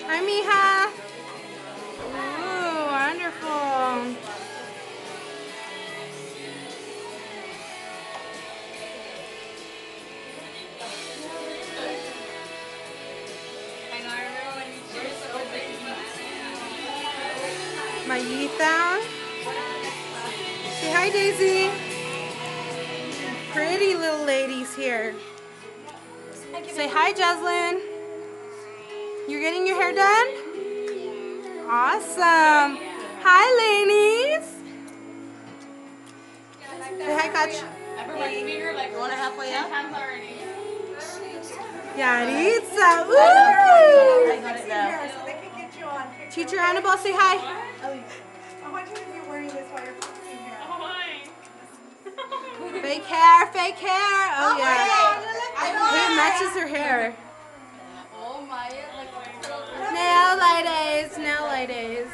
Hi, Mija. Ooh, wonderful. Mayita. Say hi, Daisy. Pretty little ladies here. Say hi, Jeslyn. You're getting your hair done? Awesome. Hi, ladies. Say hi, Coach. You want to halfway up? Yaritza. Woo! I got it now. So they can get you on picture. Teacher Annabelle, say hi. I want you to be wearing this while you're fixing hair. Fake hair, fake hair. Oh, yeah. It matches her hair. Nail ladies, nail ladies.